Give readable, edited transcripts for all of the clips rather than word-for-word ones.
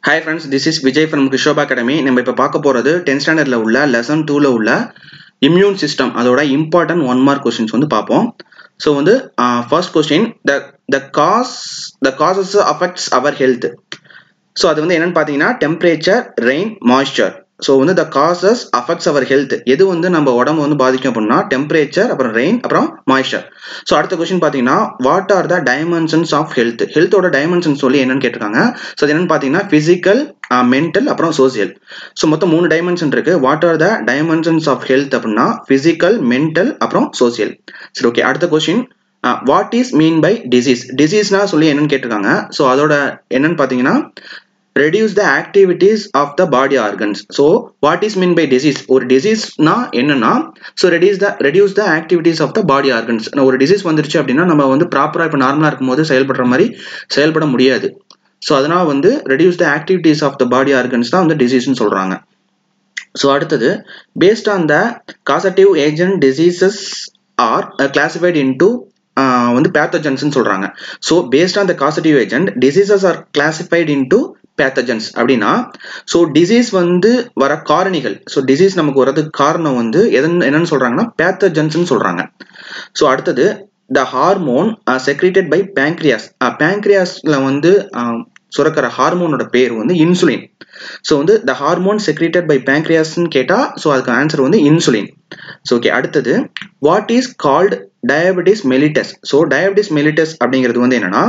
Hi friends, this is Vijay from Krishoba Academy. நம்ம இப்ப பார்க்க போறது 10th standardல உள்ள lesson 2ல உள்ள immune system அதோட important 1 mark questions வந்து பார்ப்போம். So வந்து first question the causes affects our health. So அது வந்து என்னன்னு பாத்தீங்கன்னா temperature, rain, moisture. So வந்து the causes affects our health. எது வந்து நம்ம உடம்பு வந்து பாதிக்கும் அப்படின்னா temperature, அப்புறம் rain, அப்புறம் moisture. So அடுத்த கொஸ்டின் பாத்தீங்கன்னா what are the dimensions of health? Health ஓட dimensions சொல்லி என்னன்னு கேட்டிருக்காங்க. So அது என்னன்னு பாத்தீங்கன்னா physical, mental, அப்புறம் social. So மொத்தம் 3 dimension இருக்கு. What are the dimensions of health அப்படின்னா physical, mental, அப்புறம் social. சரி ஓகே, அடுத்த question what is mean by disease? Diseaseனா சொல்லி என்னன்னு கேட்டிருக்காங்க. So அதோட என்னன்னு பாத்தீங்கன்னா reduce the activities of the body organs. So what is mean by disease? ஒரு disease na என்னன்னா so reduce the activities of the body organs. ஒரு disease வந்துருச்சு அப்படின்னா நம்ம வந்து ப்ராப்பரா இப்ப நார்மலா இருக்கும்போது செயல்படுற மாதிரி செயல்பட முடியாது. So அதனால வந்து reduce the activities of the body organs தான் வந்து disease னு சொல்றாங்க. So அடுத்தது based on the causative agent diseases are classified into வந்து pathogens னு சொல்றாங்க. So based on the causative agent diseases are classified into pathogens அப்படின்னா so disease வந்து வர காரணிகள், so disease நமக்கு வரதுக்கு காரணம் வந்து என்னன்னு சொல்றாங்கன்னா pathogens னு சொல்றாங்க. So அடுத்தது the hormone secreted by pancreas. pancreasல வந்து சுரக்கிற ஹார்மோனோட பேர் வந்து இன்சுலின். So வந்து the hormone secreted by pancreas னு கேட்டா so அதுக்கு ஆன்சர் வந்து இன்சுலின். So okay, அடுத்தது what is called diabetes mellitus? So diabetes mellitus அப்படிங்கிறது வந்து என்னன்னா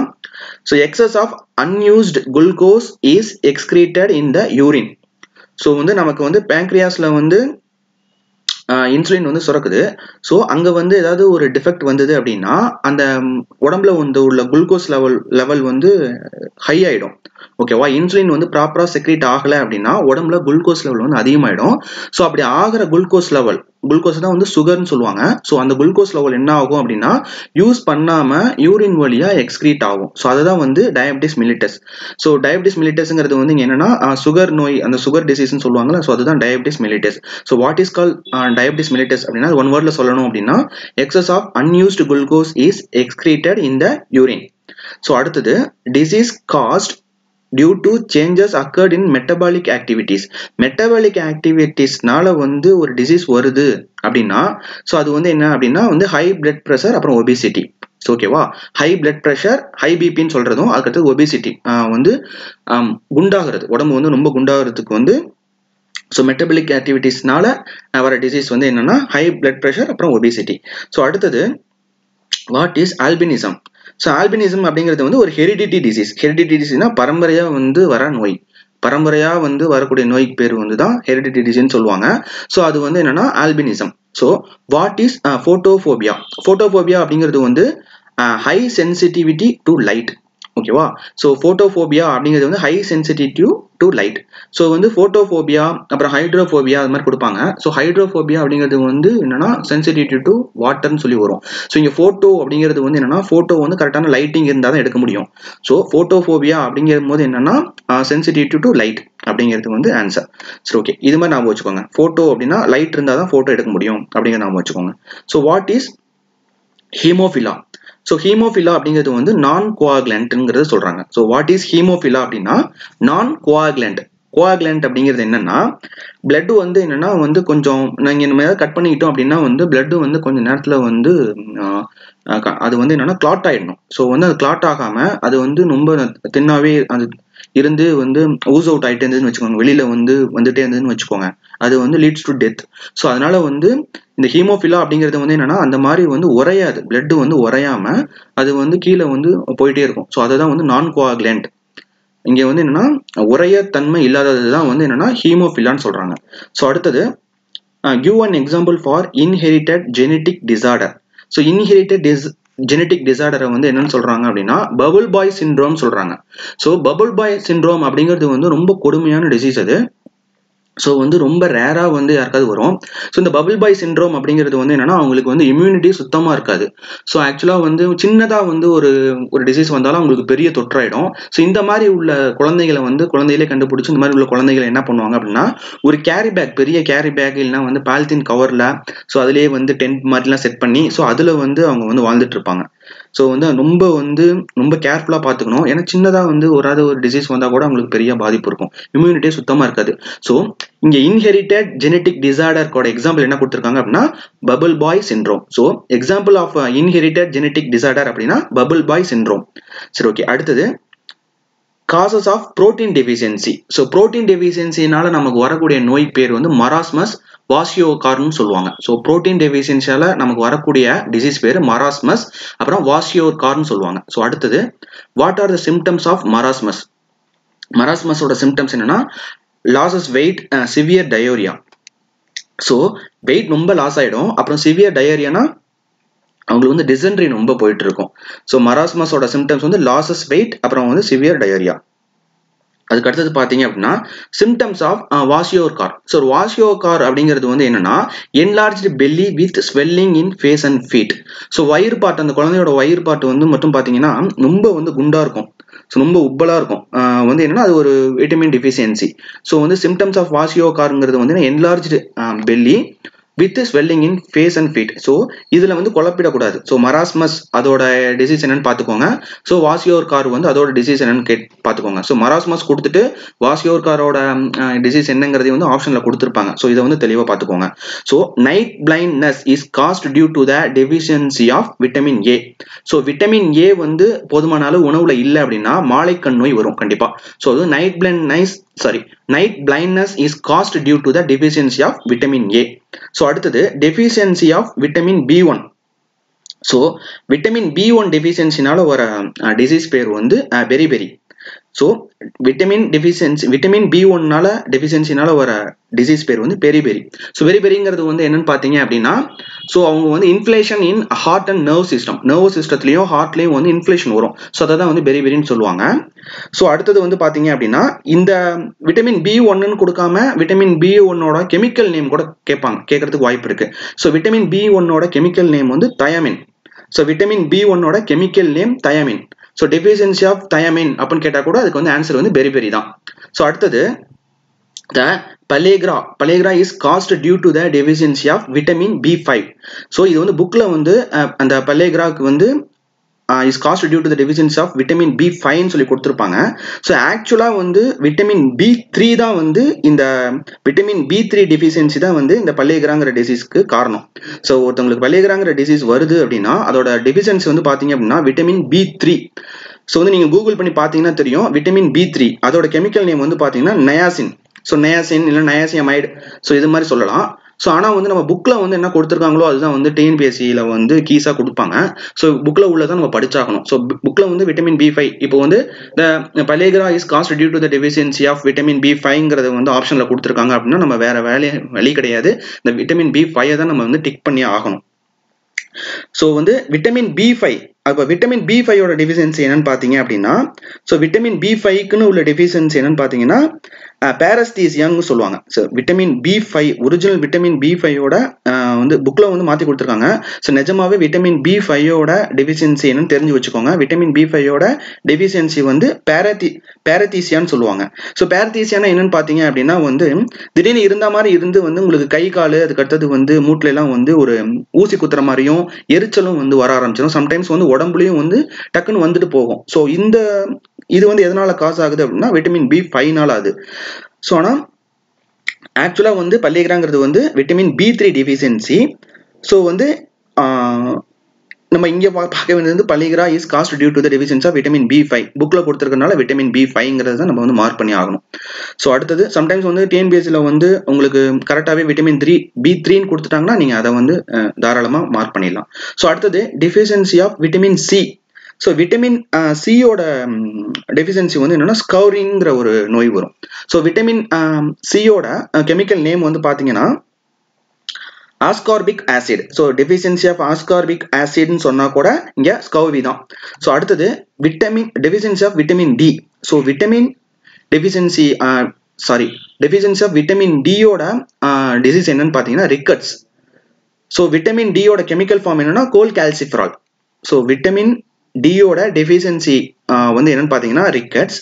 so excess of unused glucose is excreted in the urine. So வந்து நமக்கு வந்து pancreasல வந்து இன்சுலின் வந்து சுரக்குது. ஸோ அங்க வந்து ஏதாவது ஒரு டிஃபெக்ட் வந்தது அப்படின்னா அந்த உடம்புல வந்து உள்ள குளுக்கோஸ் லெவல் வந்து ஹை ஆயிடும். ஓகேவா, இன்சுலின் வந்து ப்ராப்பரா செக்ரேட் ஆகலை அப்படின்னா உடம்புல குளுக்கோஸ் லெவல் வந்து அதிகமாயிடும். ஸோ அப்படி ஆகிற குளுக்கோஸ் லெவல், குளுக்கோஸ் தான் வந்து சுகர்னு சொல்லுவாங்க. ஸோ அந்த குளுக்கோஸ் லெவல் என்ன ஆகும் அப்படின்னா யூஸ் பண்ணாம யூரின் வழியா எக்ஸ்கிரீட் ஆகும். ஸோ அதுதான் வந்து டயபிட்டிஸ் மிலிட்டஸ். ஸோ டயபிட்டிஸ் மிலிட்டஸ்ங்கிறது வந்து இங்க என்னன்னா சுகர் நோய், அந்த சுகர் டிசீஸ்னு சொல்லுவாங்கல்ல, ஸோ அதுதான் diabetes mellitus. So what is call diabetes mellitus அப்படின்னா ஒன் வேர்ட்ல சொல்லணும் அப்படின்னா excess of unused glucose is excreted in the urine. So அடுத்தது disease caused due to changes occurred in metabolic activities. metabolic activitiesனால வந்து ஒரு டிசீஸ் வருது அப்படின்னா ஸோ அது வந்து என்ன அப்படின்னா வந்து ஹை பிளட் ப்ரெஷர், அப்புறம் ஒபிசிட்டி. ஓகேவா, ஹை பிளட் ப்ரெஷர், ஹை பிபின்னு சொல்றதும், அதுக்கடுத்து ஒபிசிட்டி வந்து குண்டாகிறது, உடம்பு வந்து ரொம்ப குண்டாகிறதுக்கு வந்து ஸோ மெட்டபாலிக் ஆக்டிவிட்டிஸ்னால வர டிசீஸ் வந்து என்னன்னா ஹை பிளட் ப்ரெஷர், அப்புறம் ஒபிசிட்டி. ஸோ அடுத்தது what is albinism? So albinism அப்படிங்கிறது வந்து ஒரு ஹெரிடிட்டி டிசீஸ். ஹெரிடிட்டி டிசீஸ்னா பரம்பரையா வந்து வர நோய், பரம்பரையா வந்து வரக்கூடிய நோய்க்கு பேர் வந்து தான் ஹெரிடிட்டி டிசீஸ்னு சொல்லுவாங்க. ஸோ அது வந்து என்னன்னா albinism. So what is photophobia? Photophobia அப்படிங்கிறது வந்து ஹை சென்சிட்டிவிட்டி டு லைட். ஓகேவா, ஸோ ஃபோட்டோஃபோபியா அப்படிங்கிறது வந்து high sensitive to light. So வந்து ஃபோட்டோஃபோபியா, அப்புறம் ஹைட்ரோஃபோபியா அது மாதிரி கொடுப்பாங்க. ஸோ ஹைட்ரோஃபோபியா அப்படிங்கிறது வந்து என்னன்னா சென்சிட்டிவ் டு வாட்டர்னு சொல்லி வரும். ஸோ இங்கே ஃபோட்டோ அப்படிங்கிறது வந்து என்னன்னா ஃபோட்டோ வந்து கரெக்டான லைட்டிங் இருந்தால் தான் எடுக்க முடியும். ஸோ ஃபோட்டோஃபோபியா அப்படிங்கிறது போது என்னன்னா சென்சிட்டிவ் டு லைட் அப்படிங்கிறது வந்து ஆன்சர். சரி ஓகே, இது மாதிரி நாம வச்சுக்கோங்க. ஃபோட்டோ அப்படின்னா லைட் இருந்தால் தான் ஃபோட்டோ எடுக்க முடியும் அப்படிங்கிறத நாம வச்சுக்கோங்க. So what is haemophilia? So haemophilia அப்படிங்கிறது வந்து நான் கோஆகுலண்ட்ங்கிறது சொல்றாங்க. ஸோ வாட் இஸ் ஹீமோஃபிலா அப்படின்னா நான் கோஆகுலண்ட். கோஆகுலண்ட் அப்படிங்கிறது என்னன்னா பிளட் வந்து என்னன்னா வந்து கொஞ்சம் நாங்கள் இந்த மாதிரி கட் பண்ணிக்கிட்டோம் அப்படின்னா வந்து பிளட் வந்து கொஞ்சம் நேரத்தில் வந்து அது வந்து என்னன்னா கிளாட் ஆயிடணும். ஸோ வந்து அது கிளாட் ஆகாம அது வந்து ரொம்ப தின்னாவே அது இருந்து வந்து ஊஸ் அவுட் ஆகிட்டே இருந்ததுன்னு வச்சுக்கோங்க, வெளியில வந்து வந்துட்டே இருந்ததுன்னு வச்சுக்கோங்க, அது வந்து லீட்ஸ் டு டெத். ஸோ அதனால வந்து இந்த ஹீமோஃபிலா அப்படிங்கிறது வந்து என்னன்னா அந்த மாதிரி வந்து உறையாது, பிளட் வந்து உறையாம அது வந்து கீழே வந்து போயிட்டே இருக்கும். ஸோ அதை தான் வந்து நான் கோஆகுலண்ட். இங்க வந்து என்னன்னா உறைய தன்மை இல்லாததுதான் வந்து என்னன்னா ஹீமோஃபிலான்னு சொல்றாங்க. ஸோ அடுத்தது give an example for inherited genetic disorder. So inherited genetic டிசார்டரை வந்து என்னன்னு சொல்றாங்க அப்படின்னா பபுள் பாய் சிண்ட்ரோம் சொல்றாங்க. ஸோ பபுள் பாய் சிண்ட்ரோம் அப்படிங்கிறது வந்து ரொம்ப கொடுமையான டிசீஸ் அது. ஸோ வந்து ரொம்ப ரேரா வந்து யாருக்காவது வரும். ஸோ இந்த பபுள் பாய் சிண்ட்ரோம் அப்படிங்கிறது வந்து என்னன்னா அவங்களுக்கு வந்து இம்யூனிட்டி சுத்தமா இருக்காது. ஸோ ஆக்சுவலா வந்து சின்னதா வந்து ஒரு டிசீஸ் வந்தாலும் அவங்களுக்கு பெரிய தொற்றாயிடும். ஸோ இந்த மாதிரி உள்ள குழந்தைகளை வந்து குழந்தையிலே கண்டுபிடிச்சு இந்த மாதிரி உள்ள குழந்தைகளை என்ன பண்ணுவாங்க அப்படின்னா ஒரு கேரி பேக், பெரிய கேரி பேக் இல்லைன்னா வந்து பாலித்தீன் கவர்ல ஸோ அதுலேயே வந்து டென்ட் மாதிரிலாம் செட் பண்ணி ஸோ அதுல வந்து அவங்க வந்து வாழ்ந்துட்டு இருப்பாங்க. ஸோ வந்து ரொம்ப கேர்ஃபுல்லாக பார்த்துக்கணும். ஏன்னா சின்னதாக வந்து ஒரு டிசீஸ் வந்தால் கூட அவங்களுக்கு பெரிய பாதிப்பு இருக்கும், இம்யூனிட்டியே சுத்தமாக இருக்காது. ஸோ இங்கே இன்ஹெரிட்டட் ஜெனட்டிக் டிசார்டர்க்கோட எக்ஸாம்பிள் என்ன கொடுத்துருக்காங்க அப்படின்னா bubble boy syndrome. So example of inherited genetic disorder அப்படின்னா பபிள் பாய் சிண்ட்ரோம். சரி, ஓகே. அடுத்தது causes of protein deficiency. So protein டெஃபிஷியன்சினால நமக்கு வரக்கூடிய நோய் பேர் வந்து மராஸ்மஸ் வாசியோகார்னு சொல்லுவாங்க. ஸோ புரோட்டீன் டெஃபிஷியன்சியால நமக்கு வரக்கூடிய டிசீஸ் பேர் மராஸ்மஸ், அப்புறம் வாசியோகார்னு சொல்லுவாங்க. ஸோ அடுத்தது what are the symptoms of marasmus? மராஸ்மஸோட சிம்டம்ஸ் என்னன்னா loses weight, severe diarrhoea. So weight ரொம்ப லாஸ் ஆயிடும், அப்புறம் சிவியர் டயோரியானா அவங்களுக்கு வந்து டிசென்ட்ரி ரொம்ப போயிட்டு இருக்கும். ஸோ மராஸ்மஸோட சிம்டம்ஸ் வந்து லாசஸ் வெயிட், அப்புறம் வந்து சிவியர் டயோரியா. அதுக்கு அடுத்தது பார்த்தீங்க அப்படின்னா symptoms of kwashiorkor. So kwashiorkor அப்படிங்கிறது வந்து என்னன்னா enlarged belly with swelling in face and feet. So வயிறு பாட்டு, அந்த குழந்தையோட வயிறு பாட்டு வந்து மட்டும் பார்த்தீங்கன்னா ரொம்ப வந்து குண்டா இருக்கும், ஸோ ரொம்ப உப்பலா இருக்கும். வந்து என்னன்னா அது ஒரு விட்டமின் டிஃபிஷியன்சி. ஸோ வந்து சிம்டம்ஸ் ஆஃப் வாசியோகார்ங்கிறது வந்து enlarged belly with swelling in face and feet. So இதில் வந்து குழப்பிடக்கூடாது. ஸோ மராஸ்மஸ் அதோட டிசீஸ் என்னன்னு பார்த்துக்கோங்க. ஸோ வாசியோகார் வந்து அதோட டிசீஸ் என்னன்னு பார்த்துக்கோங்க. ஸோ மராஸ்மஸ் கொடுத்துட்டு வாசியோகாரோட டிசீஸ் என்னங்கிறதையும் வந்து ஆப்ஷனில் கொடுத்துருப்பாங்க. ஸோ இதை வந்து தெளிவாக பார்த்துக்கோங்க. So night blindness is caused due to the deficiency of vitamin A. So vitamin A வந்து போதுமான அளவு உணவுல இல்லை அப்படின்னா மாலைக்கண் நோய் வரும் கண்டிப்பா. ஸோ அது night blindness is caused due to the deficiency of vitamin A. So அடுத்தது deficiency of vitamin B1. So vitamin B1 டெஃபிஷியன்சினால வர டிசீஸ் பேர் வந்து பெரிபெரி. ஸோ விட்டமின் B1னால டெஃபிஷியன்சினால வர டிசீஸ் பேர் வந்து பெரிபெரி. ஸோ பெரிபெரிங்கிறது வந்து என்னன்னு பார்த்தீங்க அப்படின்னா ஸோ அவங்க வந்து inflation in heart and nerve சிஸ்டத்துலையும் ஹார்ட்லையும் வந்து இன்ஃப்ளேஷன் வரும். ஸோ அதை தான் வந்து பெரிபெரின்னு சொல்லுவாங்க. ஸோ அடுத்தது வந்து பார்த்தீங்க அப்படின்னா இந்த விட்டமின் B1ன்னு கொடுக்காம விட்டமின் B1ஓட கெமிக்கல் நேம் கூட கேட்கறதுக்கு வாய்ப்பு இருக்கு. ஸோ விட்டமின் B1ஓட கெமிக்கல் நேம் வந்து தயமின். ஸோ விட்டமின் B1ஓட chemical name thiamine. So deficiency of thiamine அப்படின்னு கேட்டால் கூட அதுக்கு வந்து ஆன்சர் வந்து பெரிபெரி தான். ஸோ அடுத்தது the pellagra is caused due to the deficiency of vitamin B5. So இது வந்து புக்ல வந்து அந்த pellagraக்கு வந்து is caused due to the deficiency of vitamin B5 சொல்லி கொடுத்துருப்பாங்க. ஸோ ஆக்சுவலாக வந்து விட்டமின் B3 தான் வந்து இந்த விட்டமின் B3 டெஃபிஷியன்சி தான் வந்து இந்த பல்லேகிராங்கிற டிசீஸ்க்கு காரணம். ஸோ ஒருத்தவங்களுக்கு பல்லேகிராங்கிற டிசீஸ் வருது அப்படின்னா அதோட டெஃபிஷியன்சி வந்து பார்த்தீங்க அப்படின்னா விட்டமின் B3. ஸோ வந்து நீங்கள் கூகுள் பண்ணி பார்த்தீங்கன்னா தெரியும் விட்டமின் B3 அதோட கெமிக்கல் நேம் வந்து பார்த்தீங்கன்னா நயாசின். ஸோ நயாசின் இல்லை நயாசியமைடு, ஸோ இது மாதிரி சொல்லலாம். ஸோ ஆனால் வந்து நம்ம புக்கில் வந்து என்ன கொடுத்துருக்காங்களோ அதுதான் வந்து டிஎன்பிஎஸ்சியில் வந்து கீஸாக கொடுப்பாங்க. ஸோ புக்கில் உள்ளதான் நம்ம படிச்சாகணும். ஸோ புக்கில் வந்து விட்டமின் B5 இப்போ வந்து the pellagra is caused due to the deficiency of vitamin B5ங்கிறத வந்து ஆப்ஷனில் கொடுத்துருக்காங்க அப்படின்னா நம்ம வேற வழி கிடையாது, இந்த விட்டமின் B5 தான் நம்ம வந்து டிக் பண்ணி ஆகணும். ஸோ வந்து விட்டமின் B5 அப்போ விட்டமின் B5ஓட டெஃபிஷியன்சி என்னன்னு பார்த்தீங்க அப்படின்னா ஸோ விட்டமின் B5க்குன்னு உள்ள டெஃபிஷியன்சி என்னன்னு பார்த்தீங்கன்னா பாரஸ்தீசியான்னு சொல்லுவாங்க. So vitamin B5 original vitamin B5ஓட வந்து புக்கில் வந்து மாற்றி கொடுத்துருக்காங்க. ஸோ நிஜமாவே விட்டமின் B5ஓட டெஃபிஷியன்சி என்னன்னு தெரிஞ்சு வச்சுக்கோங்க. விட்டமின் B5ஓட டெஃபிஷியன்சி வந்து பாரதீசியான்னு சொல்லுவாங்க. ஸோ பாரதீசியானா என்னன்னு பார்த்தீங்க அப்படின்னா வந்து திடீர்னு இருந்த மாதிரி இருந்து வந்து உங்களுக்கு கை கால் அதுக்கு அடுத்தது வந்து மூட்டில எல்லாம் வந்து ஒரு ஊசி குத்துற மாதிரியும் எரிச்சலும் வந்து வர ஆரம்பிச்சிடும். சம்டைம்ஸ் வந்து உடம்புலையும் வந்து டக்குன்னு வந்துட்டு போகும். ஸோ இது வந்து எதனால காசு ஆகுது அப்படின்னா விட்டமின் B5னால ஆகுது. ஸோ ஆனால் ஆக்சுவலாக வந்து பல்லேகிராங்கிறது வந்து விட்டமின் B3 டெஃபிஷியன்சி. ஸோ வந்து நம்ம இங்கே பார்க்க வேண்டியது pellagra is caused due to the deficiency of vitamin B5 புக்கில் கொடுத்துருக்கனால விட்டமின் B5ங்கிறது தான் நம்ம வந்து மார்க் பண்ணி ஆகணும். ஸோ அடுத்தது சம்டைம்ஸ் வந்து டிஎன்பிஎஸ்சியில் வந்து உங்களுக்கு கரெக்டாகவே விட்டமின் B3ன்னு கொடுத்துட்டாங்கன்னா நீங்கள் அதை வந்து தாராளமாக மார்க் பண்ணிடலாம். ஸோ அடுத்தது deficiency of vitamin C. So vitamin சியோட டெஃபிஷியன்சி வந்து என்னன்னா ஸ்கௌரிங்கிற ஒரு நோய் வரும். ஸோ விட்டமின் சியோட கெமிக்கல் நேம் வந்து பார்த்தீங்கன்னா ascorbic acid. So deficiency of ascorbic ஆசிட்னு சொன்னா கூட இங்கே ஸ்கௌவி தான். ஸோ அடுத்தது deficiency of vitamin D. So deficiency of vitamin டியோட டிசீஸ் என்னன்னு பார்த்தீங்கன்னா ரிக்கட்ஸ். ஸோ விட்டமின் டியோட கெமிக்கல் ஃபார்ம் என்னன்னா கோல் கால்சிஃபரால். ஸோ விட்டமின் டியோட டெஃபிஷியன்சி வந்து என்னன்னு பார்த்தீங்கன்னா ரிக்கட்ஸ்.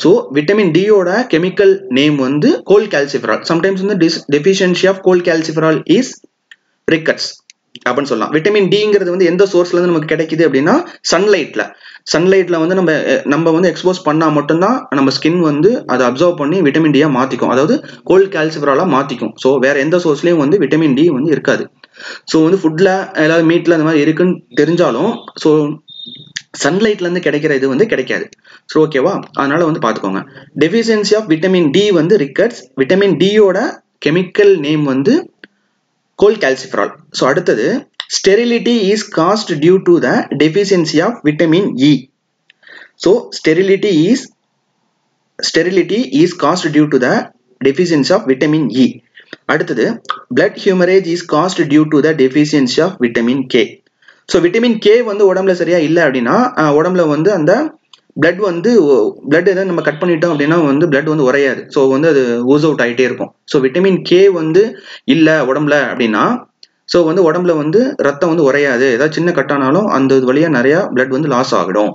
ஸோ விட்டமின் டியோட கெமிக்கல் நேம் வந்து கோல் கால்சிஃபரால். சம்டைம்ஸ் வந்து deficiency of cholecalciferol is rickets. அப்படின்னு சொல்லலாம். விட்டமின் டிங்கிறது வந்து எந்த சோர்ஸ்ல இருந்து நமக்கு கிடைக்குது அப்படின்னா சன்லைட்ல வந்து நம்ம வந்து எக்ஸ்போஸ் பண்ணா மட்டும்தான் நம்ம ஸ்கின் வந்து அதை அப்சர்வ் பண்ணி விட்டமின் டியா மாத்திக்கும், அதாவது கோல்ட் கால்சிஃபராலா மாத்திக்கும். ஸோ வேற எந்த சோர்ஸ்லயும் வந்து விட்டமின் டி வந்து இருக்காது. ஸோ வந்து ஃபுட்ல ஏதாவது மீட்ல அந்த மாதிரி இருக்குன்னு தெரிஞ்சாலும் ஸோ சன்லைட்ல இருந்து கிடைக்கிற இது வந்து கிடைக்காது. ஸோ ஓகேவா, அதனால வந்து பாத்துக்கோங்க. டெஃபிஷியன்சி ஆஃப் விட்டமின் டி வந்து ரிக்கட்ஸ். விட்டமின் டியோட கெமிக்கல் நேம் வந்து கோல்ட் கால்சிஃபரால். ஸோ அடுத்தது sterility is caused due to the deficiency of vitamin E. So sterility is caused due to the deficiency of vitamin E. அடுத்தது blood hemorrhage is caused due to the deficiency of vitamin K. So vitamin K வந்து உடம்புல சரியா இல்லை அப்படின்னா உடம்புல வந்து அந்த blood எதாவது நம்ம கட் பண்ணிட்டோம் அப்படின்னா வந்து blood வந்து உறையாது. ஸோ வந்து அது ஊஸ் அவுட் ஆகிட்டே இருக்கும். ஸோ விட்டமின் கே வந்து இல்லை உடம்புல அப்படின்னா ஸோ வந்து உடம்புல வந்து ரத்தம் வந்து உறையாது, ஏதாவது சின்ன கட்டானாலும் அந்த வழியா நிறைய பிளட் வந்து லாஸ் ஆகிடும்.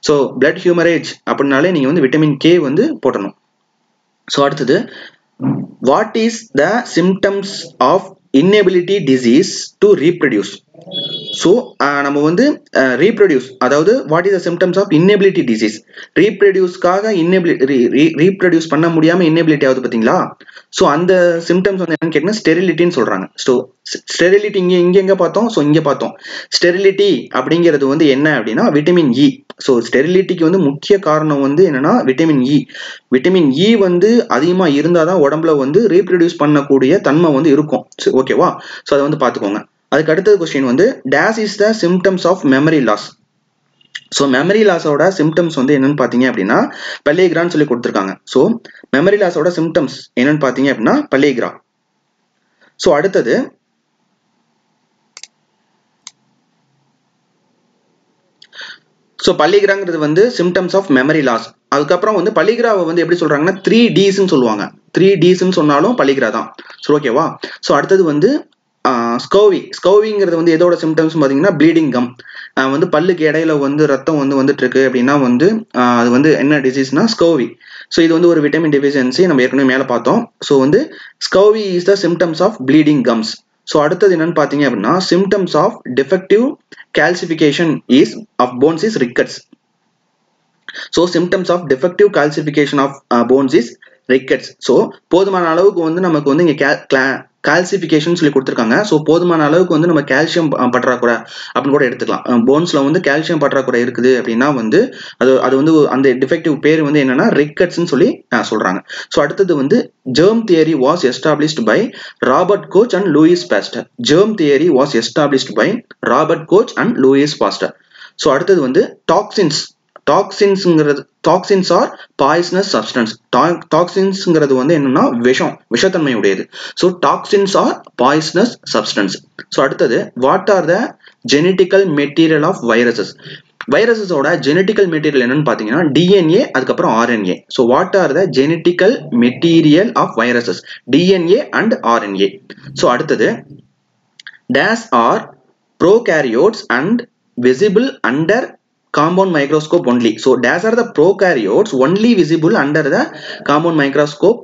ஸோ பிளட் ஹியூமரேஜ் அப்படின்னாலே நீங்க வந்து விட்டமின் கே வந்து போடணும். ஸோ அடுத்தது what is the symptoms of inability disease to reproduce. So நம்ம வந்து ரீப்ரொடியூஸ், அதாவது what is the symptoms of inability disease, ரீப்ரொடியூஸ்க்காக ரீப்ரொடியூஸ் பண்ண முடியாம inability ஆகுது பார்த்தீங்களா. ஸோ அந்த சிம்டம்ஸ் வந்து என்னன்னு கேட்டீங்கன்னா ஸ்டெரிலிட்டின்னு சொல்றாங்க. ஸோ ஸ்டெரிலிட்டி இங்க எங்க பார்த்தோம், ஸோ இங்க பார்த்தோம். ஸ்டெரிலிட்டி அப்படிங்கிறது வந்து என்ன அப்படின்னா விட்டமின் இ. ஸோ ஸ்டெரிலிட்டிக்கு வந்து முக்கிய காரணம் வந்து என்னன்னா விட்டமின் இ வந்து அதிகமா இருந்தாதான் உடம்புல வந்து ரீப்ரொடியூஸ் பண்ணக்கூடிய தன்மை வந்து இருக்கும். ஓகேவா, ஸோ அதை வந்து பார்த்துக்கோங்க. அதுக்கு அடுத்தது கொஸ்டின் வந்து these is the symptoms of memory loss. So memory லாஸோட சிம்டம்ஸ் வந்து என்னன்னு பார்த்தீங்க அப்படின்னா பல்லேகிரான்னு சொல்லி கொடுத்துருக்காங்க. ஸோ மெமரி லாஸோட சிம்டம்ஸ் என்னன்னு பார்த்தீங்க அப்படின்னா பல்லேகிரா. ஸோ அடுத்தது ஸோ பல்லிகிராங்கிறது வந்து சிம்டம்ஸ் ஆஃப் மெமரி லாஸ். அதுக்கப்புறம் வந்து பல்லிகிராவை வந்து எப்படி சொல்றாங்கன்னா 3Ds சொல்லுவாங்க. 3Ds சொன்னாலும் பல்லிகிரா தான். ஸோ ஓகேவா. ஸோ அடுத்தது வந்து ஸ்கோவிங்கிறது வந்து எதோட சிம்டம்ஸ் பார்த்தீங்கன்னா ப்ளீடிங் கம். வந்து பல்லுக்கு இடையில வந்து ரத்தம் வந்து வந்துட்டு இருக்கு அப்படின்னா வந்து அது வந்து என்ன டிசீஸ்னா ஸ்கோவி. ஸோ இது வந்து ஒரு விட்டமின் டெஃபிஷியன்சி, நம்ம ஏற்கனவே மேலே பார்த்தோம். ஸோ வந்து scurvy is the symptoms of bleeding gums. So அடுத்தது என்னன்னு பார்த்தீங்க அப்படின்னா symptoms of defective calcification is of bones is rickets. So symptoms of defective calcification of bones is rickets. So போதுமான அளவுக்கு வந்து நமக்கு வந்து இங்க கால்சிஃபிகேஷன் சொல்லி கொடுத்துருக்காங்க. ஸோ போதுமான அளவுக்கு வந்து நம்ம கால்சியம் பற்றாக்குறை அப்படின்னு கூட எடுத்துக்கலாம். போன்ஸ்ல வந்து கால்சியம் பற்றாக்குறை இருக்குது அப்படின்னா வந்து அது வந்து அந்த டிஃபெக்டிவ் பேர் வந்து என்னன்னா ரிக்கட்ஸ்ன்னு சொல்லி சொல்றாங்க. ஸோ அடுத்தது வந்து germ theory was established by Robert Koch and Louis Pasteur. germ theory was established by Robert Koch and Louis Pasteur. So அடுத்தது வந்து டாக்ஸின்ஸ் ஆர் பாய்சனஸ் சப்ஸ்டன்ஸ். டாக்ஸின்ஸ்ங்கிறது வந்து என்னன்னா விஷத்தன்மை உடையது. So toxins are poisonous substance. So அடுத்தது what are the genetical material of viruses. வைரஸஸோட genetical material என்னன்னு பார்த்தீங்கன்னா டிஎன்ஏ அதுக்கப்புறம் RNA. So what are the genetical material of viruses, DNA and RNA. So அடுத்தது these are prokaryotes and visible under compound microscope only. So dash are the prokaryotes only visible under the common microscope.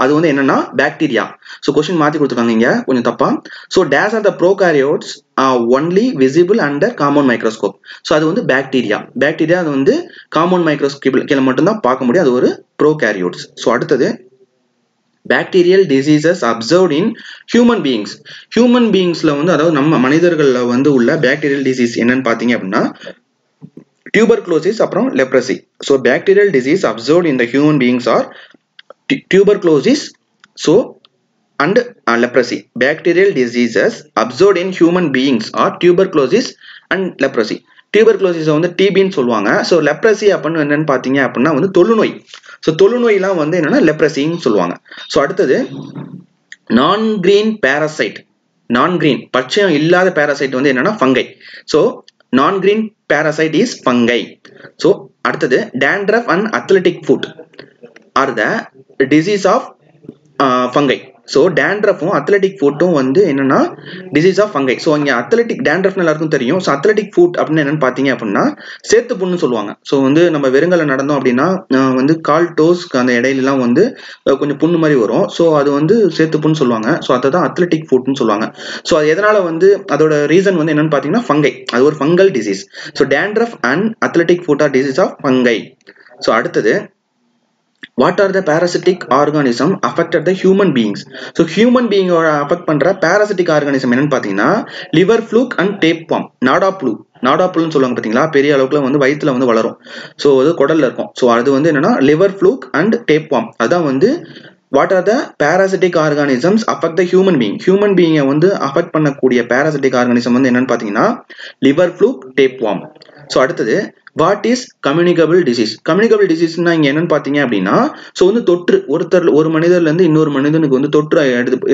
அது வந்து என்னன்னா bacteria. So question மாத்தி கொடுத்துருக்காங்க இங்க கொஞ்சம் தப்பா. So days or the prokaryotes only visible under compound microscope. So அது வந்து பாக்டீரியா அது வந்து காம்பவுண்ட் மைக்ரோஸ்கோப் கீழே மட்டும்தான் பார்க்க முடியும், அது ஒரு ப்ரோகாரியோட்ஸ். ஸோ அடுத்தது bacterial diseases observed in human beings. human beings-ல வந்து அதாவது நம்ம மனிதர்கள்ல வந்து உள்ள bacterial disease என்னன்னு பார்த்தீங்க அப்படின்னா tuberculosis அப்புறம் leprosy. So bacterial disease observed in the human beings are tuberculosis and leprosy. Bacterial diseases observed in human beings are tuberculosis and leprosy. tuberculosis வந்து டிபின்னு சொல்லுவாங்க. ஸோ leprosy அப்படின்னு என்னன்னு பார்த்தீங்க அப்படின்னா வந்து தொழுநோய். ஸோ தொழுநோயெல்லாம் வந்து என்னன்னா லெப்ரசின்னு சொல்லுவாங்க. ஸோ அடுத்தது non green parasite. Non green பச்சையம் இல்லாத பேரசைட் வந்து என்னன்னா fungi. So non green parasite is fungi. So அடுத்தது dandruff and athletic foot are the disease of fungi. So டேண்ட்ரஃபும் அத்லெட்டிக் ஃபுட்டும் வந்து என்னன்னா டிசீஸ் ஆஃப் ஃபங்கை. ஸோ இங்கே அத்லெட்டிக் டேண்ட்ரஃப் எல்லாருக்கும் தெரியும். ஸோ அத்லெட்டிக் ஃபுட் அப்படின்னு என்னன்னு பார்த்தீங்க அப்படின்னா சேத்து புண்ணுன்னு சொல்லுவாங்க. ஸோ வந்து நம்ம வெறுங்கல்ல நடந்தோம் அப்படின்னா வந்து கால் டோஸ்க்கு அந்த இடையிலாம் வந்து கொஞ்சம் புண்ணு மாதிரி வரும். ஸோ அது வந்து சேத்து புண்ணு சொல்லுவாங்க. ஸோ அதை தான் அத்லெட்டிக் ஃபுட்னு சொல்லுவாங்க. ஸோ அது எதனால வந்து அதோட ரீசன் வந்து என்னன்னு பார்த்தீங்கன்னா ஃபங்கை, அது ஒரு fungal disease. So dandruff and athletic foot are disease of fungi. So அடுத்தது what are the parasitic organism affected the human beings? So human being affect பண்ற parasitic organism என்னன்னு பாத்தீங்கன்னா liver fluke and tapeworm. நாடாப்புழுன்னு சொல்லுவாங்க பாத்தீங்களா, பெரிய அளவுக்குல வந்து வயிற்றுல வந்து வளரும். ஸோ அது குடல்ல இருக்கும். ஸோ அது வந்து என்னன்னா liver fluke and tapeworm. அதான் வந்து what are the parasitic organisms affect the human being? Human being வந்து affect பண்ணக்கூடிய parasitic organism வந்து என்னன்னு பாத்தீங்கன்னா liver fluke, tapeworm. ஸோ அடுத்தது what is communicable disease? Communicable டிசீஸ்னா இங்க என்னன்னு பாத்தீங்க அப்படின்னா ஸோ வந்து தொற்று ஒரு மனிதர்ல இருந்து இன்னொரு மனிதனுக்கு வந்து தொற்று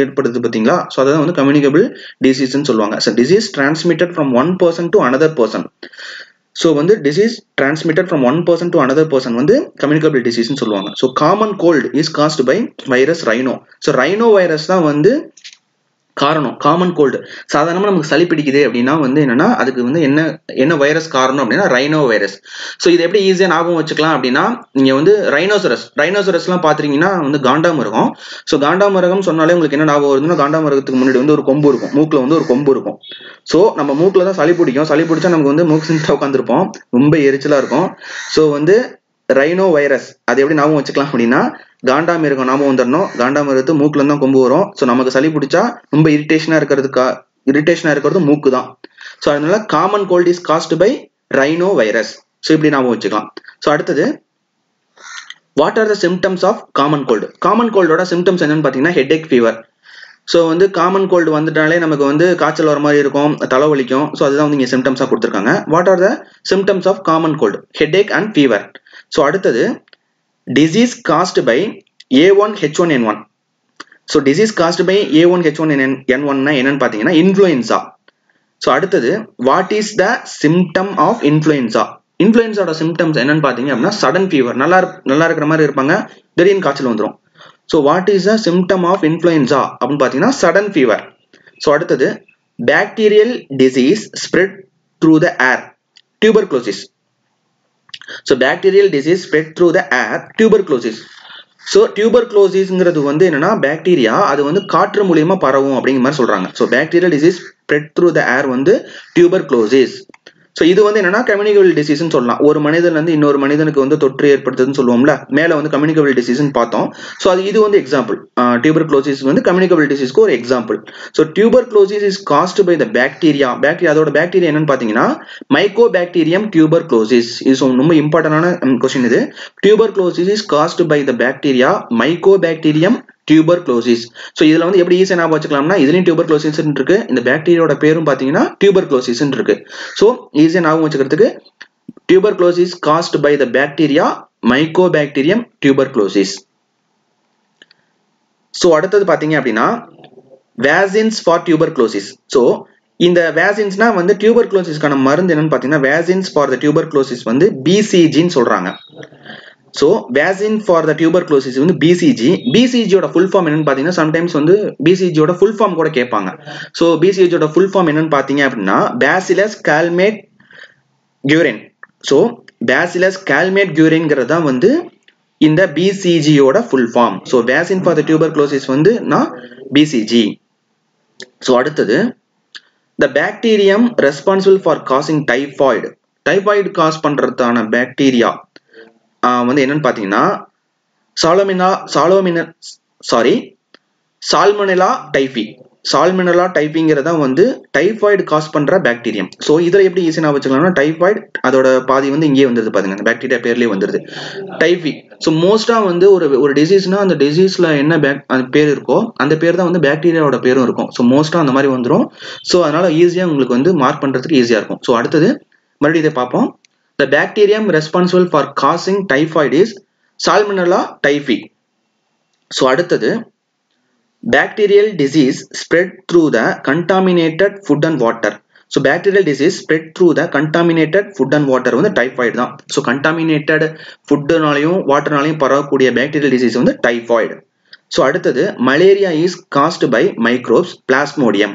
ஏற்படுது பாத்தீங்களா. ஸோ அதான் வந்து கம்யூனிகபிள் டிசீஸ்ன்னு சொல்லுவாங்க. So disease transmitted from one person to another person. So வந்து disease transmitted from one person to another person வந்து கம்யூனிகபிள் டிசீஸ்ன்னு சொல்லுவாங்க. So common cold is caused by virus rhino. So rhino virus தான் வந்து காரணம். Common cold சாதாரணமா நமக்கு சளி பிடிக்குது அப்படின்னா வந்து என்னன்னா அதுக்கு வந்து என்ன வைரஸ் காரணம் அப்படின்னா ரைனோ வைரஸ். ஸோ இது எப்படி ஈஸியா ஞாபகம் வச்சுக்கலாம் அப்படின்னா நீங்க வந்து ரைனோசரஸ் எல்லாம் பாத்தீங்கன்னா வந்து காண்டாமிருகம். ஸோ காண்டாமிருகம் சொன்னாலே உங்களுக்கு என்ன ஞாபகம் வருதுன்னா காண்டாமிருகத்துக்கு முன்னாடி வந்து ஒரு கொம்பு இருக்கும், மூக்குல வந்து ஒரு கொம்பு இருக்கும். ஸோ நம்ம மூக்குல தான் சளி பிடிக்கும். சளி பிடிச்சா நமக்கு வந்து மூக்கு சிந்தா உட்காந்துருப்போம், ரொம்ப எரிச்சலா இருக்கும். ஸோ வந்து ரைனோ வைரஸ் அது எப்படி ஞாபகம் வச்சுக்கலாம் அப்படின்னா காண்டாமிருகம் ஞாபகம் வந்துடணும். காண்டாமிருகத்து மூக்குல தான் கொம்பு வரும். ஸோ நமக்கு சளி பிடிச்சா ரொம்ப இரிட்டேஷனா இருக்கிறது மூக்கு தான். ஸோ அதனால common cold is caused by rhino virus. So இப்படி ஞாபகம் வச்சுக்கலாம். ஸோ அடுத்தது what are the symptoms of common cold? Common கோல்டோட சிம்டம்ஸ் என்னன்னு பாத்தீங்கன்னா ஹெட்ஏக், ஃபீவர். ஸோ வந்து காமன் கோல்டு வந்துட்டாலே நமக்கு வந்து காய்ச்சல் வர மாதிரி இருக்கும், தலைவலிக்கும். ஸோ அதுதான் வந்து இங்கே சிம்டம்ஸாக கொடுத்துருக்காங்க. What are the symptoms of common cold? Headache and fever. So அடுத்தது disease caused by A1H1N1. So disease caused by A1H1N1 னா என்னன்னு பாத்தீங்கன்னா இன்ஃப்ளூயன்சா. ஸோ அடுத்தது what is the symptom of influenza? இன்ஃப்ளூயன்ஸோட சிம்டம்ஸ் என்னன்னு பாத்தீங்க அப்படின்னா சடன் ஃபீவர், நல்லா இருக்கிற மாதிரி இருப்பாங்க, திடீர்னு காய்ச்சல் வந்துடும். So what is the symptom of influenza அப்படின்னு பாத்தீங்கன்னா சடன் ஃபீவர். ஸோ அடுத்தது bacterial disease spread through the air, tuberculosis. So bacterial disease spread through the air, tuberculosis. So tuberculosisங்கிறது வந்து என்னன்னா பாக்டீரியா அது வந்து காற்று மூலமா பரவும் அப்படிங்கிற மாதிரி சொல்றாங்க. So bacterial disease spread through the air வந்து tuberculosis. ஸோ இது வந்து என்னன்னா கம்யூனிகபிள் டிசீஸ்ன்னு சொல்லலாம். ஒரு மனிதன்ல இருந்து இன்னொரு மனிதனுக்கு வந்து தொற்று ஏற்படுத்துதுன்னு சொல்லுவோம்ல, மேல வந்து கம்யூனிகபிள் டிசீஸ்ன்னு பார்த்தோம். ஸோ அது இது வந்து எக்ஸாம்பிள். டியூபர்குலோசிஸ் வந்து கம்யூனிகபிள் டிசீஸ்க்கு ஒரு example. So tuberculosis is caused by the bacteria. அதோட பாக்டீரியா என்னன்னு பாத்தீங்கன்னா மைக்கோபாக்டீரியம் டியூபர்குலோசிஸ். இது ரொம்ப இம்பார்ட்டன்டான கொஸ்டின் இது. Tuberculosis is caused by the bacteria mycobacterium tuberculosis. So இதுல வந்து எப்படி ஈஸியா ஞாபகம் வச்சுக்கலாம்னா இதுலயும் டியூபர்குலோசிஸ் இருக்கு, இந்த பாக்டீரியோட பேரும் பாத்தீங்கன்னா டியூபர்குலோசிஸ் இருக்கு. ஸோ ஈஸியா ஞாபகம் வச்சுக்கிறதுக்கு tuberculosis caused by the bacteria mycobacterium tuberculosis. So அடுத்தது பாத்தீங்க அப்படின்னா வேக்சின்ஸ் ஃபார் டியூபர்குலோசிஸ். ஸோ இந்த வேக்சின்ஸ்னா வந்து டியூபர்குலோசிஸ்க்கான மருந்து என்னன்னு பாத்தீங்கன்னா வேக்சின்ஸ் ஃபார் த டியூபர்குலோசிஸ் வந்து பிசிஜின்னு சொல்றாங்க. So vaccine for the tuberculosis வந்து பிசிஜி. பிசிஜியோட ஃபுல் ஃபார்ம் என்னன்னு பாத்தீங்கன்னா சம்டைம்ஸ் வந்து பிசிஜியோட ஃபுல் ஃபார்ம் கூட கேட்பாங்க. ஸோ பிசிஜியோட ஃபுல் ஃபார்ம் என்னன்னு பாத்தீங்க அப்படின்னா bacillus Calmette Guerin. So bacillus Calmette கியூரின்ங்கிறது தான் வந்து இந்த பிசிஜியோட full form. So vaccine for the tuberculosis வந்து நான் பிசிஜி. ஸோ அடுத்தது the bacterium responsible for causing typhoid cause பண்றதுக்கான பாக்டீரியா வந்து என்னன்னு பாத்தீங்கன்னா சால்மோனெல்லா டைஃபி. சால்மோனெல்லா டைஃபிங்கிறதா வந்து டைஃபாய்டு காஸ் பண்ற பாக்டீரியம். ஸோ இதுல எப்படி ஈஸியா வச்சுக்கலாம்னா டைஃபாய்டு அதோட பாதி வந்து இங்கே வந்துருது பாருங்க, அந்த பாக்டீரியா பேர்லயே வந்துருது டைஃபி. ஸோ மோஸ்டா வந்து ஒரு டிசீஸ்னா அந்த டிசீஸ்ல என்ன பேர் இருக்கோ அந்த பேர் தான் வந்து பாக்டீரியாவோட பேரும் இருக்கும். ஸோ மோஸ்டா அந்த மாதிரி வந்துடும். ஸோ அதனால ஈஸியா உங்களுக்கு வந்து மார்க் பண்றதுக்கு ஈஸியா இருக்கும். ஸோ அடுத்தது மறுபடியும் இதை பார்ப்போம். The bacterium responsible for causing typhoid is Salmonella typhi. So அடுத்தது bacterial disease spread through the contaminated food and water. So bacterial disease spread through the contaminated food and water வந்து typhoid தான். So contaminated food நாலையும் water நாலையும் பரவக்கூடிய bacterial disease வந்து typhoid. So அடுத்தது malaria is caused by microbes plasmodium.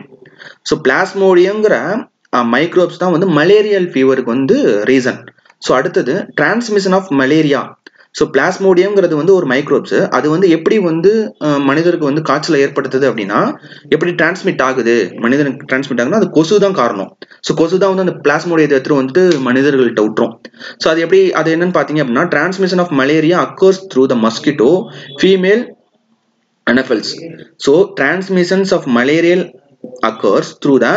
So பிளாஸ்மோடியம்ங்கிற microbes தான் வந்து malarial ஃபீவருக்கு வந்து ரீசன். ஸோ அடுத்தது டிரான்ஸ்மிஷன் ஆஃப் மலேரியா. ஸோ பிளாஸ்மோடியம்ங்கிறது வந்து ஒரு மைக்ரோப்ஸ், அது வந்து எப்படி வந்து மனிதருக்கு வந்து காய்ச்சலை ஏற்படுத்துது அப்படின்னா, எப்படி டிரான்ஸ்மிட் ஆகுது மனிதனுக்கு டிரான்ஸ்மிட் ஆகுதுன்னா அது கொசு தான் காரணம். ஸோ கொசு தான் வந்து அந்த பிளாஸ்மோடியத்தை எடுத்துட்டு வந்துட்டு மனிதர்கள்ட்ட விட்டுரும். ஸோ அது எப்படி, அது என்னன்னு பார்த்தீங்க அப்படின்னா, transmission of malaria occurs through the mosquito female anopheles. So transmissions of malarial occurs through the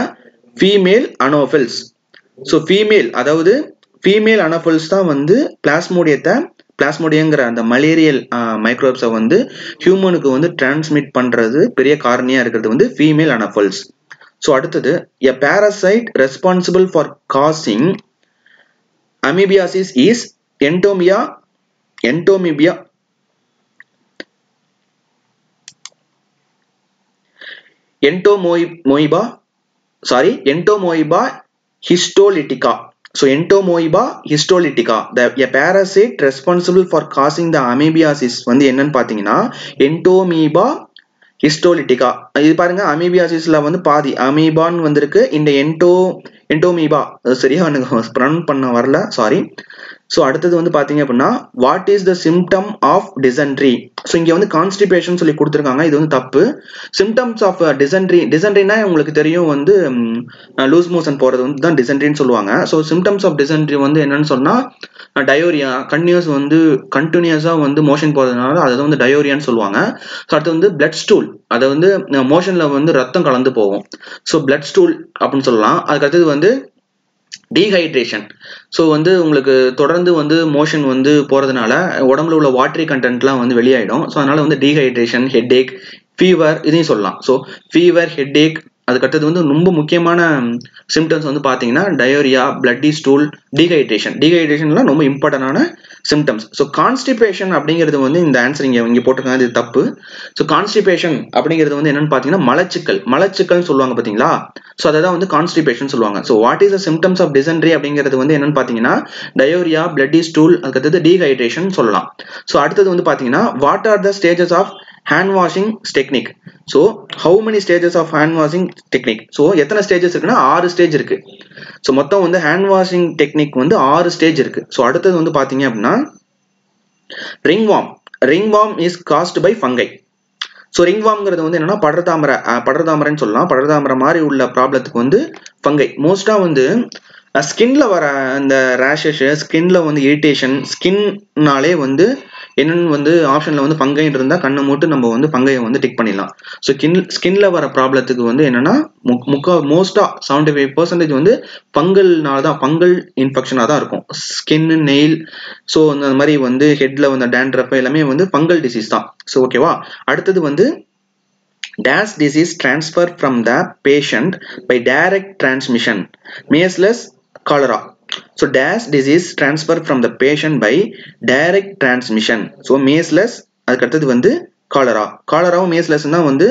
female anopheles. So female, அதாவது female anopheles தான் வந்து பிளாஸ்மோடியங்கிற அந்த மலேரியல் மைக்ரோப்ஸை வந்து ஹியூமனுக்கு வந்து டிரான்ஸ்மிட் பண்றது பெரிய காரணியா இருக்கிறது வந்து ஃபீமேல் anopheles. ஸோ அடுத்தது a parasite responsible for causing amoebiasis is Entomoeba histolytica. So Entomoeba histolytica, a parasite responsible for causing the amoebiasis வந்து என்னன்னு பாத்தீங்கன்னா Entomoeba histolytica. இது பாருங்க, அமீபியாசிஸ்ல வந்து பாதி அமீபான் வந்திருக்கு, இந்த என்டோமீபா சரியா எனக்கு ப்ரொனவுன்ஸ் பண்ண வரல, சாரி. ஸோ அடுத்தது வந்து பார்த்தீங்க அப்படின்னா what is the symptom of dysentery. So இங்கே வந்து கான்ஸ்டிபேஷன் சொல்லி கொடுத்துருக்காங்க, இது வந்து தப்பு. சிம்டம்ஸ் ஆஃப் டிசென்ட்ரினா உங்களுக்கு தெரியும் வந்து லூஸ் மோஷன் போகிறது வந்து தான் டிசென்ட்ரின்னு சொல்லுவாங்க. ஸோ சிம்டம்ஸ் ஆஃப் டிசென்ட்ரி வந்து என்னன்னு சொன்னால் டயோரியா, கண்டினியூஸாக வந்து மோஷன் போகிறதுனால அதை வந்து டயோரியான்னு சொல்லுவாங்க. ஸோ அடுத்து வந்து பிளட் ஸ்டூல், அதை வந்து மோஷனில் வந்து ரத்தம் கலந்து போகும், ஸோ பிளட் ஸ்டூல் அப்படின்னு சொல்லலாம். அதுக்கு அடுத்தது வந்து டீஹைட்ரேஷன். ஸோ வந்து உங்களுக்கு தொடர்ந்து வந்து மோஷன் வந்து போகிறதுனால உடம்புல உள்ள வாட்டரி கண்டென்ட்லாம் வந்து வெளியாயிடும். ஸோ அதனால வந்து டீஹைட்ரேஷன், ஹெட்ஏக், ஃபீவர் இதையும் சொல்லலாம். ஸோ ஃபீவர், ஹெட்ஏக், அதுக்கடுத்தது வந்து ரொம்ப முக்கியமான சிம்டம்ஸ் வந்து பார்த்தீங்கன்னா டயோரியா, பிளட்டி ஸ்டூல், டீஹைட்ரேஷன்லாம் ரொம்ப இம்பார்ட்டன்டான சிம்டம்ஸ். ஸோ கான்ஸ்டிபேஷன் அப்படிங்கிறது வந்து இந்த ஆன்சர் இங்கே போட்டிருக்காங்க, இது தப்பு. ஸோ கான்ஸ்டிபேஷன் அப்படிங்கிறது வந்து என்னன்னு பார்த்தீங்கன்னா மலச்சிக்கல்னு சொல்லுவாங்க பார்த்தீங்களா. ஸோ அதை தான் வந்து கான்ஸ்டிபேஷன் சொல்லுவாங்க. So what is the symptoms of dysentery அப்படிங்கிறது வந்து என்னன்னு பார்த்தீங்கன்னா டயோரியா, பிளட்டி ஸ்டூல், அதுக்கடுத்தது டீஹைட்ரேஷன் சொல்லலாம். ஸோ அடுத்தது வந்து பார்த்தீங்கன்னா what are the stages of hand washing technique. So how many stages of hand washing technique. So எத்தனை ஸ்டேஜஸ் இருக்குன்னா 6 ஸ்டேஜ் இருக்கு. ஸோ மொத்தம் வந்து ஹேண்ட் வாஷிங் டெக்னிக் வந்து 6 ஸ்டேஜ் இருக்கு. ஸோ அடுத்தது வந்து பார்த்தீங்க அப்படின்னா ringworm is caused by fungi. So ரிங்வார்ம்ங்கிறது வந்து என்னன்னா படர்தாமரைன்னு சொல்லலாம். படர்தாமரை மாதிரி உள்ள ப்ராப்ளத்துக்கு வந்து ஃபங்கை. மோஸ்ட்டாக வந்து ஸ்கின்ல வர அந்த ரேஷஸ், ஸ்கின்ல வந்து இரிட்டேஷன், ஸ்கின்னாலே வந்து என்னன்னு வந்து ஆப்ஷன்ல வந்து ஃபங்கைன்னு இருந்தால் கண்ணை மூட்டு நம்ம வந்து ஃபங்கையை வந்து டிக் பண்ணிடலாம். ஸோ ஸ்கின்ல வர ப்ராப்ளத்துக்கு வந்து என்னன்னா மோஸ்டா 75% வந்து ஃபங்கல்னால தான், ஃபங்கல் இன்ஃபெக்ஷனாக தான் இருக்கும். ஸ்கின், நெயில், ஸோ அந்த மாதிரி வந்து ஹெட்ல வந்து டேண்ட்ரஃப் எல்லாமே வந்து ஃபங்கல் டிசீஸ் தான். ஸோ ஓகேவா. அடுத்தது வந்து dash disease transfer from the patient by direct transmission, measles, cholera. So dash disease transfer from the patient by direct transmission. So measles, அதுக்கு அடுத்தது வந்து காலராவும் மீஸ்லஸ் தான் வந்து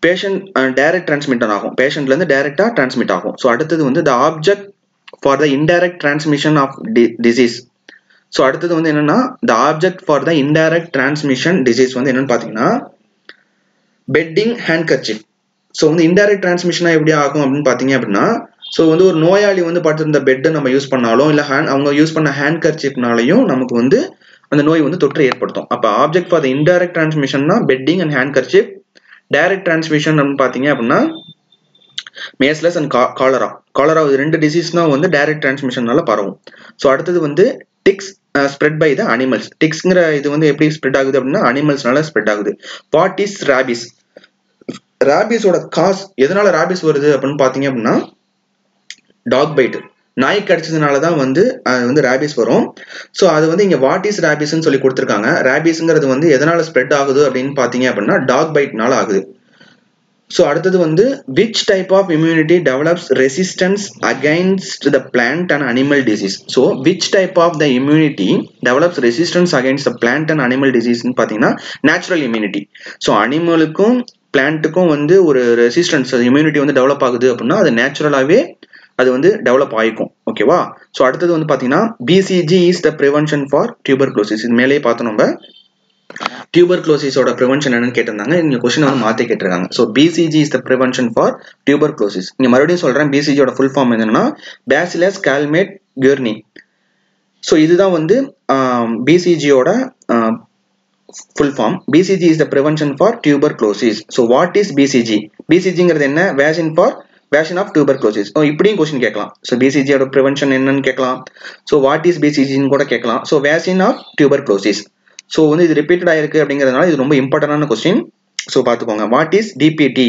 பேஷண்ட் டைரக்ட் டிரான்ஸ்மிட்டர் ஆகும், பேஷண்ட்ல இருந்து டைரக்டா டிரான்ஸ்மிட் ஆகும். ஸோ அடுத்தது வந்து the object for the indirect transmission of disease. So அடுத்தது வந்து என்னன்னா the object for the indirect transmission disease வந்து என்னன்னு பார்த்தீங்கன்னா பெட்டிங், ஹேண்ட்கர்ச்சிப். ஸோ வந்து இன்டைரக்ட் டிரான்ஸ்மிஷனாக எப்படி ஆகும் அப்படின்னு பார்த்தீங்க அப்படின்னா, ஸோ வந்து ஒரு நோயாளி வந்து படுத்திருந்த பெட்டை நம்ம யூஸ் பண்ணாலும் இல்லை அவங்க யூஸ் பண்ண ஹேண்ட்கர்ச்சிப்னாலையும் நமக்கு வந்து அந்த நோய் வந்து தொற்று ஏற்படுத்தும். அப்போ ஆப்ஜெக்ட் ஃபார் த இன்டைரக்ட் டிரான்ஸ்மிஷன்னா bedding and handkerchief. Direct transmission அப்படின்னு பார்த்தீங்க அப்படின்னா மேஸ்லஸ் அண்ட் காலரா இது 2 டிசீஸ் தான் வந்து டைரக்ட் டிரான்ஸ்மிஷனால பரவும். ஸோ அடுத்தது வந்து ticks spread by the animals. டிக்ஸ்ங்கிற இது வந்து எப்படி ஸ்ப்ரெட் ஆகுது அப்படின்னா அனிமல்ஸ்னால ஸ்ப்ரெட் ஆகுது. What is rabies. ராபிஸோட காஸ், எதனால ராபிஸ் வருது அப்படின்னு பார்த்தீங்க அப்படின்னா டாக் பைட், நாய் கடிச்சதுனால தான் வந்து அது வந்து ராபிஸ் வரும். ஸோ அது வந்து இங்கே வாட் இஸ் ராபிஸ்ன்னு சொல்லி கொடுத்துருக்காங்க. ராபிஸ்ங்கிறது வந்து எதனால ஸ்ப்ரெட் ஆகுது அப்படின்னு பார்த்தீங்க அப்படின்னா டாக் பைட்னால ஆகுது. ஸோ அடுத்தது வந்து which type of immunity develops resistance against the plant and animal disease. So which type of the immunity develops resistance against the plant and animal டிசீஸ்ன்னு பார்த்தீங்கன்னா நேச்சுரல் இம்யூனிட்டி. ஸோ அனிமலுக்கும் பிளான்ட்டுக்கும் வந்து ஒரு ரெசிஸ்டன்ஸ் இம்யூனிட்டி வந்து develop ஆகுது அப்படின்னா அது நேச்சுரலாகவே அது வந்து டெவலப் ஆகிக்கும். ஓகேவா. ஸோ அடுத்தது வந்து பார்த்தீங்கன்னா BCG is the prevention for tuberculosis. இது மேலேயே பார்த்தோம் நம்ம. tuberculosis ஓட prevention என்னன்னு கேட்டிருந்தாங்க. இந்த क्वेश्चन வந்து மாத்தி கேட்டிருக்காங்க. So BCG is the prevention for tuberculosis. இங்க மறுபடியும் சொல்றேன், BCG ஓட full form என்னன்னா Bacillus calmette guerini. So இதுதான் வந்து BCG ஓட full form. BCG is the prevention for tuberculosis. So what is BCG? BCG ங்கிறது என்ன? Vaccine of tuberculosis. இப்படியும் question கேட்கலாம். So BCG ஓட prevention என்னன்னு கேட்கலாம். So what is BCG ன்னு கூட கேட்கலாம். So vaccine of tuberculosis. So வந்து இது repeated ஆயிருக்கு அப்படிங்கிறதுனால இது ரொம்ப இம்பார்ட்டன்டான question. So பாத்துக்கோங்க. What is DPT?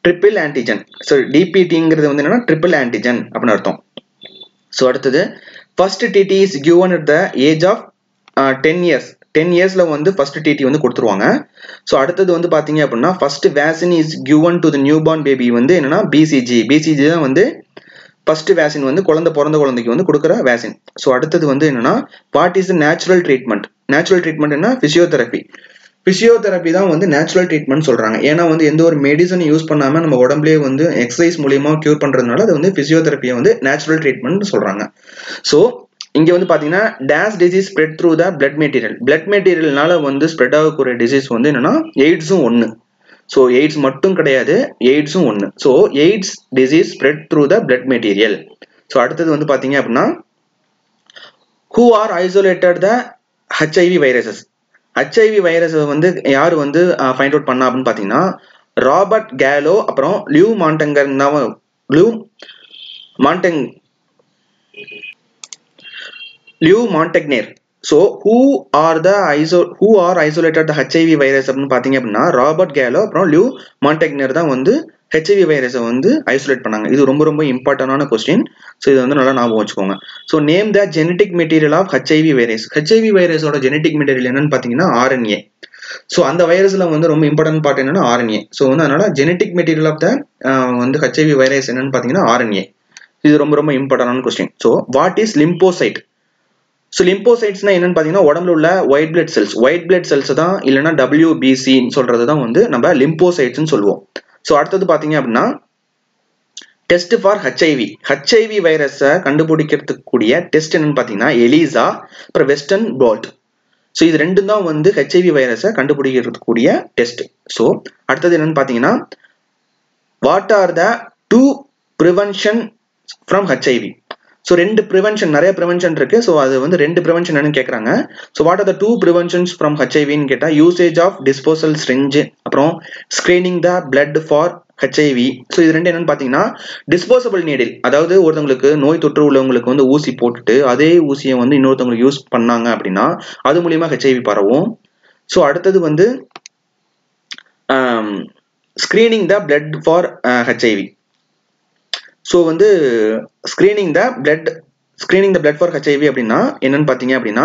Triple antigen. So DPT ங்கிறது வந்து என்னன்னா triple antigen அப்படின்னு அர்த்தம். So அடுத்தது first TT is given at the age of 10 years. 10 yearsல வந்து first TT வந்து கொடுத்துருவாங்க. So அடுத்தது வந்து பாத்தீங்க அப்படின்னா first vaccine is given to the newborn baby வந்து என்னன்னா BCG. BCG தான் வந்து first vaccine வந்து பிறந்த குழந்தைக்கு வந்து கொடுக்குற vaccine. So அடுத்தது வந்து என்னன்னா what is the natural treatment? Natural treatment என்ன? Physiotherapy. Physiotherapy தான் வந்து natural treatment சொல்றாங்க. ஏன்னா வந்து எந்த ஒரு மெடிசன் யூஸ் பண்ணாம நம்ம உடம்புலயே வந்து எக்ஸசைஸ் மூலமா கியூர் பண்றதுனால அது வந்து physiotherapy வந்து natural treatment சொல்றாங்க. So இங்க வந்து பாத்தீங்கன்னா dash disease spread through the blood materialனால வந்து ஸ்ப்ரெட் ஆகக்கூடிய டிசீஸ் வந்து என்னன்னா எய்ட்ஸும் ஒண்ணு. So AIDS மட்டும் கிடையாது, எய்ட்ஸும் ஒண்ணு. So AIDS disease spread through the blood material. So அடுத்தது வந்து பாத்தீங்க அப்படின்னா who are isolated the HIV viruses? HIV virus வந்து யாரு வந்து ஃபைண்ட் அவுட் பண்ணா அப்படின்னு பாத்தீங்கன்னா ராபர்ட் கேலோ அப்புறம் Liu மாண்டெக்னேர். So who are isolated the HIV virus அப்படின்னு பாத்தீங்க அப்படின்னா ராபர்ட் கேலோ அப்புறம் லியூ மாண்டெக்னேர் தான் வந்து HIV வைரஸை வந்து ஐசோலேட் பண்ணாங்க. இது ரொம்ப ரொம்ப இம்பார்ட்டன்டான கொஸ்டின். ஸோ இது வந்து நல்லா ஞாபகம் வச்சுக்கோங்க. So name the genetic material of HIV virus. HIV வைரஸோட ஜெனடிக் மெட்டீரியல் என்னன்னு பாத்தீங்கன்னா RNA. ஸோ அந்த வைரஸ்ல வந்து ரொம்ப இம்பார்ட்டன்ட் பார்ட் என்னன்னா RNA. ஸோ வந்து அதனால ஜெனடிக் மெட்டீரியல் ஆஃப் த வந்து HIV வைரஸ் என்னன்னு பாத்தீங்கன்னா RNA. இது ரொம்ப ரொம்ப இம்பார்ட்டன்டான question. So what is lymphocyte? So லிம்போசைட்ஸ்னா என்னன்னு பாத்தீங்கன்னா உடம்புல உள்ள ஒயிட் பிளட் செல்ஸ் தான் இல்லைன்னா WBC சொல்றது தான் வந்து நம்ம லிம்போசைட்ஸ்ன்னு சொல்லுவோம். ஸோ அடுத்தது பாத்தீங்க அப்படின்னா டெஸ்ட் ஃபார் HIV வைரஸை கண்டுபிடிக்கிறதுக்கு கூடிய டெஸ்ட் என்னன்னு பாத்தீங்கன்னா எலிசா அப்புறம் வெஸ்டர்ன் பிளாட். ஸோ இது ரெண்டும் தான் வந்து HIV வைரஸை கண்டுபிடிக்கிறதுக்கு கூடிய டெஸ்ட். ஸோ அடுத்தது என்னன்னு பாத்தீங்கன்னா what are the 2 prevention from HIV? So நிறைய ப்ரிவென்ஷன் இருக்கு. ஸோ அது வந்து 2 ப்ரிவென்ஷன் என்னன்னு கேட்கறாங்க. So what are the 2 preventions from HIVன்னு கேட்டா யூசேஜ் ஆஃப் டிஸ்போசல் சிரிஞ்ச் அப்புறம் screening the blood for HIV. So இது ரெண்டு என்னன்னு பாத்தீங்கன்னா டிஸ்போசபிள் நீடில், அதாவது ஒருத்தவங்களுக்கு நோய் தொற்று உள்ளவங்களுக்கு வந்து ஊசி போட்டுட்டு அதே ஊசியை வந்து இன்னொருத்தவங்களுக்கு யூஸ் பண்ணாங்க அப்படின்னா அது மூலியமா HIV பரவும். ஸோ அடுத்தது வந்து screening the blood for HIV. So வந்து screening the blood for HIV அப்படின்னா என்னன்னு பாத்தீங்க அப்படின்னா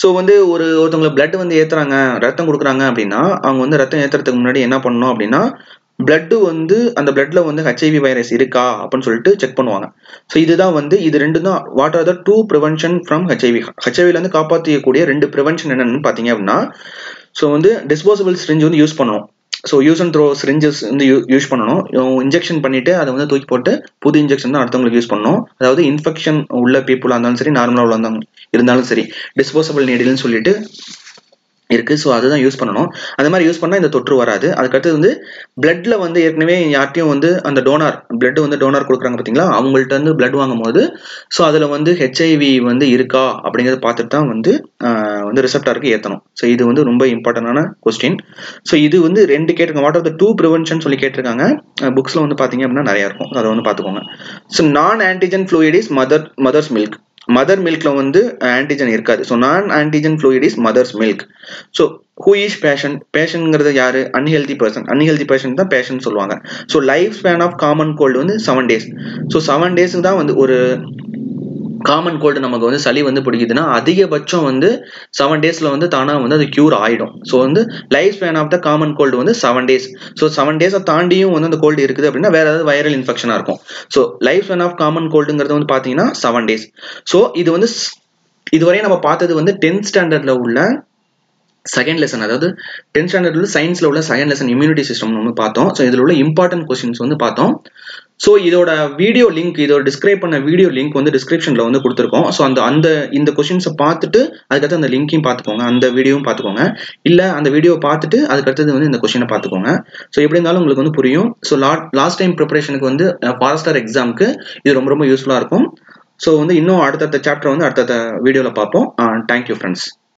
ஸோ வந்து ஒருத்தவங்களுக்கு பிளட் வந்து ஏத்துறாங்க, ரத்தம் கொடுக்குறாங்க அப்படின்னா அவங்க வந்து ரத்தம் ஏத்துறதுக்கு முன்னாடி என்ன பண்ணணும் அப்படின்னா பிளட் வந்து அந்த பிளட்ல வந்து HIV வைரஸ் இருக்கா அப்படின்னு சொல்லிட்டு செக் பண்ணுவாங்க. ஸோ இதுதான் வந்து இது ரெண்டு தான் what are the 2 prevention from HIVல இருந்து காப்பாற்றியக்கூடிய 2 ப்ரிவென்ஷன் என்னன்னு பாத்தீங்க அப்படின்னா ஸோ வந்து டிஸ்போசபிள் சிரிஞ்ச் வந்து யூஸ் பண்ணுவோம். So use and throw syringes வந்து யூஸ் பண்ணணும். இன்ஜெக்ஷன் பண்ணிட்டு அதை வந்து தூக்கி போட்டு புது இன்ஜெக்ஷன் தான் அடுத்தவங்களுக்கு யூஸ் பண்ணணும். அதாவது இன்ஃபெக்ஷன் உள்ள பீப்புளாக இருந்தாலும் சரி, நார்மலாக உள்ள இருந்தாலும் சரி, டிஸ்போசபிள் நீடில்னு சொல்லிட்டு இருக்கு. ஸோ அதுதான் யூஸ் பண்ணணும். அந்த மாதிரி யூஸ் பண்ணா இந்த தொற்று வராது. அதுக்கடுத்து வந்து பிளட்ல வந்து ஏற்கனவே யார்ட்டையும் வந்து அந்த பிளட் வந்து டோனார் கொடுக்குறாங்க பாத்தீங்களா, அவங்கள்ட்ட வந்து பிளட் வாங்கும் போது ஸோ அதுல வந்து HIV வந்து இருக்கா அப்படிங்கறத பார்த்துட்டு தான் வந்து ரிசப்டாருக்கு ஏத்தணும். ஸோ இது வந்து ரொம்ப இம்பார்ட்டன்டான கொஸ்டின். ஸோ இது வந்து 2 கேட்டிருக்காங்க. வாட் ஆர் த 2 ப்ரிவென்ஷன் சொல்லி கேட்டிருக்காங்க. புக்ஸ்ல வந்து பாத்தீங்க அப்படின்னா நிறைய இருக்கும், அதை வந்து பாத்துக்கோங்க. ஸோ நான் antigen fluid is mother's milk. Mother மில்க்ல வந்து ஆன்டிஜன் இருக்காது. ஸோ நான் antigen fluid is mother's milk. So who is பேஷன்ங்கிறது யாரு? அன்ஹெல்தி பர்சன் தான் பேஷன் சொல்லுவாங்க. So life span of common cold வந்து 7 days. ஸோ 7 days தான் வந்து ஒரு காமன் கோல்டு நமக்கு வந்து சளி வந்து பிடிக்குதுன்னா அதிகபட்சம் வந்து 7 daysல வந்து தானா வந்து அது கியூர் ஆயிடும். ஸோ வந்து life span of the common cold வந்து 7 days. ஸோ 7 days தாண்டியும் வந்து அந்த கோல்டு இருக்குது அப்படின்னா வேற ஏதாவது வைரல் இன்ஃபெக்ஷனா இருக்கும். So life span of common கோல்டுங்கிறது வந்து பாத்தீங்கன்னா 7 days. ஸோ இது வந்து இதுவரையும் நம்ம பார்த்தது வந்து 10th ஸ்டாண்டர்ட்ல உள்ள செகண்ட் லெசன், அதாவது 10th ஸ்டாண்டர்ட்ல சயின்ஸ்ல உள்ள செகண்ட் லெசன் இம்யூனிட்டி சிஸ்டம் வந்து பார்த்தோம். ஸோ இதில் உள்ள இம்பார்ட்டன்ட் கொஸ்டின்ஸ் வந்து பார்த்தோம். ஸோ இதோட வீடியோ லிங்க், இதோட டிஸ்கிரைப் பண்ண வீடியோ லிங்க் வந்து டிஸ்கிரிப்ஷன்ல வந்து கொடுத்துருக்கோம். ஸோ இந்த கொஸ்டின்ஸை பார்த்துட்டு அதுக்கடுத்து அந்த லிங்கையும் பார்த்துக்கோங்க, அந்த வீடியோவும் பார்த்துக்கோங்க. இல்லை அந்த வீடியோ பார்த்துட்டு அதுக்கடுத்தது வந்து இந்த கொஸ்டினை பார்த்துக்கோங்க. ஸோ எப்படி இருந்தாலும் உங்களுக்கு வந்து புரியும். ஸோ லாஸ்ட் டைம் ப்ரிப்பரேஷனுக்கு வந்து ஃபாரஸ்டர் எக்ஸாமுக்கு இது ரொம்ப ரொம்ப யூஸ்ஃபுல்லாக இருக்கும். ஸோ வந்து இன்னும் அடுத்தடுத்த சாப்டர் வந்து அடுத்தடுத்த வீடியோவில் பார்ப்போம். Thank you friends.